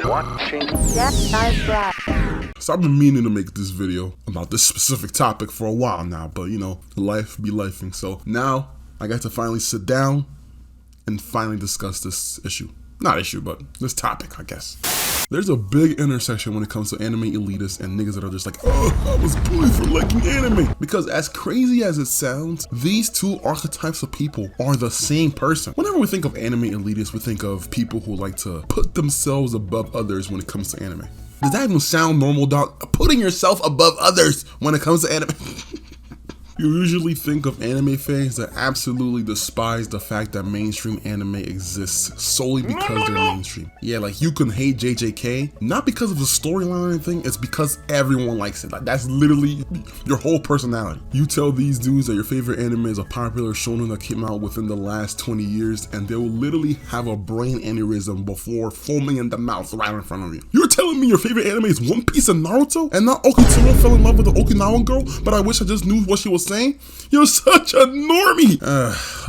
watching. So I've been meaning to make this video about this specific topic for a while now, but you know, life be lifing. So now I got to finally sit down and finally discuss this issue. Not issue, but this topic, I guess. There's a big intersection when it comes to anime elitists and niggas that are just like, oh, I was bullied for liking anime. Because as crazy as it sounds, these two archetypes of people are the same person. Whenever we think of anime elitists, we think of people who like to put themselves above others when it comes to anime. Does that even sound normal, dog? Putting yourself above others when it comes to anime. You usually think of anime fans that absolutely despise the fact that mainstream anime exists solely because they're mainstream. Yeah, like you can hate JJK, not because of the storyline or anything, it's because everyone likes it. Like that's literally your whole personality. You tell these dudes that your favorite anime is a popular shonen that came out within the last 20 years and they will literally have a brain aneurysm before foaming in the mouth right in front of you. You're telling me your favorite anime is One Piece and Naruto and not Okitsuno fell in love with the Okinawan girl, but I wish I just knew what she was saying? You're such a normie!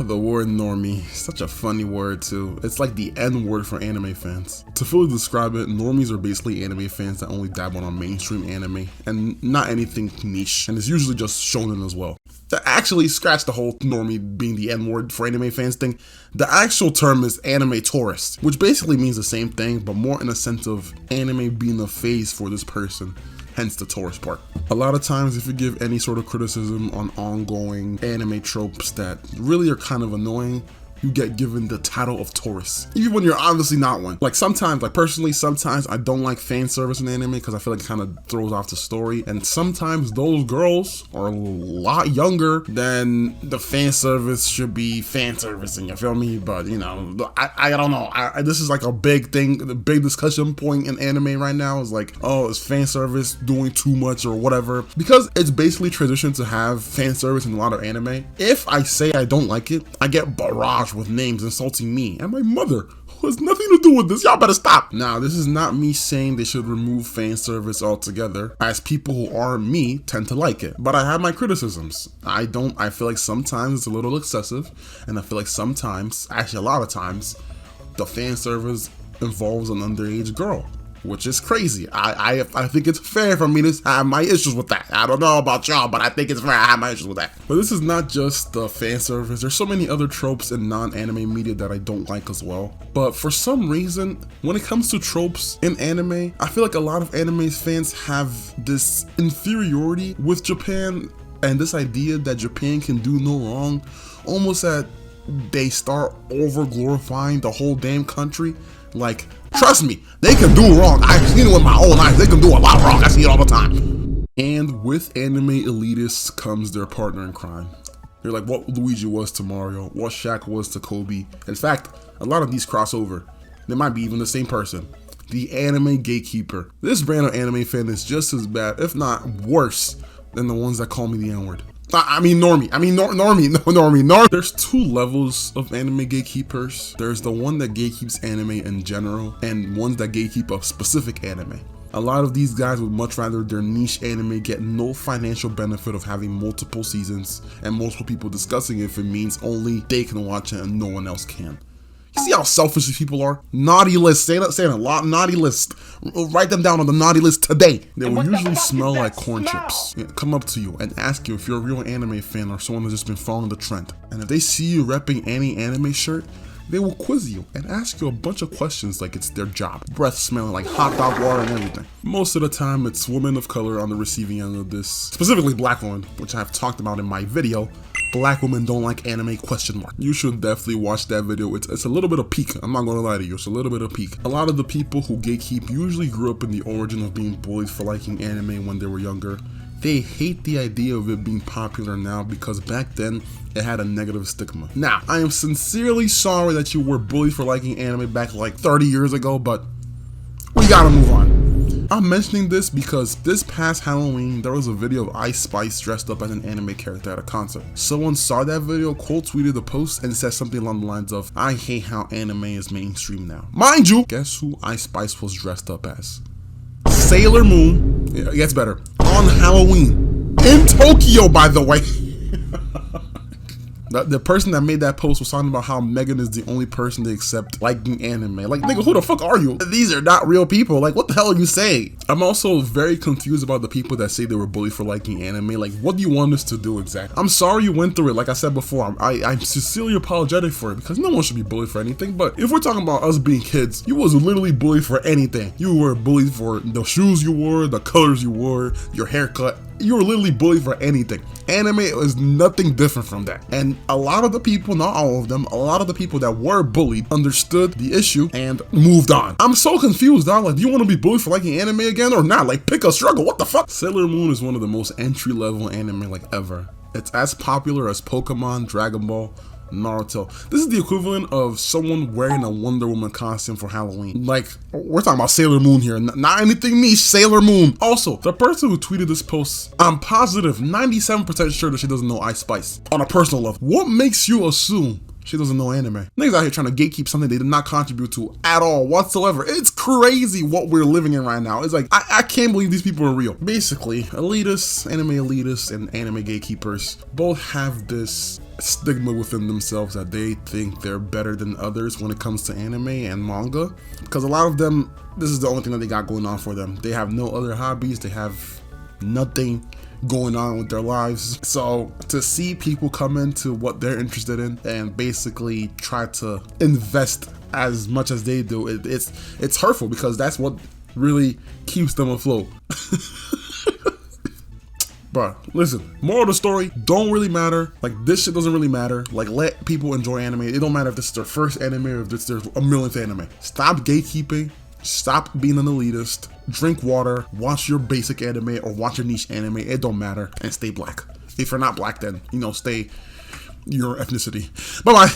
The word normie, such a funny word too. It's like the N word for anime fans. To fully describe it, normies are basically anime fans that only dabble on mainstream anime and not anything niche, and it's usually just shonen as well. Actually, scratch the whole normie being the N word for anime fans thing. The actual term is anime tourist, which basically means the same thing, but more in a sense of anime being a phase for this person. Hence the tourist part. A lot of times if you give any sort of criticism on ongoing anime tropes that really are kind of annoying, you get given the title of tourist, even when you're obviously not one. Like sometimes, like personally, sometimes I don't like fan service in anime because I feel like it kind of throws off the story. And sometimes those girls are a lot younger than the fan service should be fan servicing, you feel me? But you know, I don't know. This is like a big thing, the big discussion point in anime right now is like, oh, is fan service doing too much or whatever? Because it's basically tradition to have fan service in a lot of anime. If I say I don't like it, I get barraged with names insulting me and my mother, who has nothing to do with this. Y'all better stop. Now, this is not me saying they should remove fan service altogether, as people who are me tend to like it. But I have my criticisms. I feel like sometimes it's a little excessive, and I feel like sometimes, actually a lot of times, the fan service involves an underage girl, which is crazy. I think it's fair for me to have my issues with that. I don't know about y'all, but I think it's fair I have my issues with that. But this is not just the fan service. There's so many other tropes in non-anime media that I don't like as well. But for some reason, when it comes to tropes in anime, I feel like a lot of anime fans have this inferiority with Japan and this idea that Japan can do no wrong, almost that they start over glorifying the whole damn country. Like, trust me, they can do wrong. I've seen it with my own eyes. They can do a lot wrong. I see it all the time. And with anime elitists comes their partner in crime. They're like what Luigi was to Mario, what Shaq was to Kobe. In fact, a lot of these cross over. They might be even the same person. The anime gatekeeper. This brand of anime fan is just as bad, if not worse, than the ones that call me the N-word. Normie. There's two levels of anime gatekeepers. There's the one that gatekeeps anime in general, and ones that gatekeep a specific anime. A lot of these guys would much rather their niche anime get no financial benefit of having multiple seasons and multiple people discussing it if it means only they can watch it and no one else can. You see how selfish these people are? Naughty list, saying a lot, naughty list. Write them down on the naughty list today. They will usually smell like corn chips. Yeah, come up to you and ask you if you're a real anime fan or someone who's just been following the trend. And if they see you repping any anime shirt, they will quiz you and ask you a bunch of questions like it's their job. Breath smelling like hot dog water and everything. Most of the time, it's women of color on the receiving end of this. Specifically black women, which I've talked about in my video. Black women don't like anime ? You should definitely watch that video. It's a little bit of peak. I'm not gonna lie to you, it's a little bit of peak. A lot of the people who gatekeep usually grew up in the origin of being bullied for liking anime when they were younger. They hate the idea of it being popular now because back then it had a negative stigma. Now, I am sincerely sorry that you were bullied for liking anime back like 30 years ago, but we gotta move on. I'm mentioning this because this past Halloween, there was a video of Ice Spice dressed up as an anime character at a concert. Someone saw that video, quote tweeted the post, and said something along the lines of, I hate how anime is mainstream now. Mind you, guess who Ice Spice was dressed up as? Sailor Moon. Yeah, it gets better. On Halloween. In Tokyo, by the way. The person that made that post was talking about how Megan is the only person they accept liking anime. Like, nigga, who the fuck are you? These are not real people. Like, what the hell are you saying? I'm also very confused about the people that say they were bullied for liking anime. Like, what do you want us to do exactly? I'm sorry you went through it. Like I said before, I'm sincerely apologetic for it because no one should be bullied for anything. But if we're talking about us being kids, you was literally bullied for anything. You were bullied for the shoes you wore, the colors you wore, your haircut. You were literally bullied for anything. Anime is nothing different from that. And a lot of the people, not all of them, a lot of the people that were bullied understood the issue and moved on. I'm so confused, dog. Like, do you want to be bullied for liking anime again or not? Like, pick a struggle. What the fuck? Sailor Moon is one of the most entry-level anime like ever. It's as popular as Pokemon, Dragon Ball, Naruto. This is the equivalent of someone wearing a Wonder Woman costume for Halloween. Like, we're talking about Sailor Moon here, not anything niche, Sailor Moon. Also, the person who tweeted this post, I'm positive 97% sure that she doesn't know Ice Spice on a personal level. What makes you assume she doesn't know anime? Niggas out here trying to gatekeep something they did not contribute to at all whatsoever. It's crazy what we're living in right now. It's like, I can't believe these people are real. Basically, elitists, and anime gatekeepers both have this stigma within themselves that they think they're better than others when it comes to anime and manga, because a lot of them, this is the only thing that they got going on for them. They have no other hobbies. They have nothing going on with their lives. So to see people come into what they're interested in and basically try to invest as much as they do, it's hurtful, because that's what really keeps them afloat. Bruh, listen, moral of the story, don't really matter. Like, this shit doesn't really matter. Like, let people enjoy anime. It don't matter if this is their first anime or if this is their millionth anime. Stop gatekeeping. Stop being an elitist. Drink water. Watch your basic anime or watch your niche anime. It don't matter. And stay black. If you're not black, then, stay your ethnicity. Bye-bye.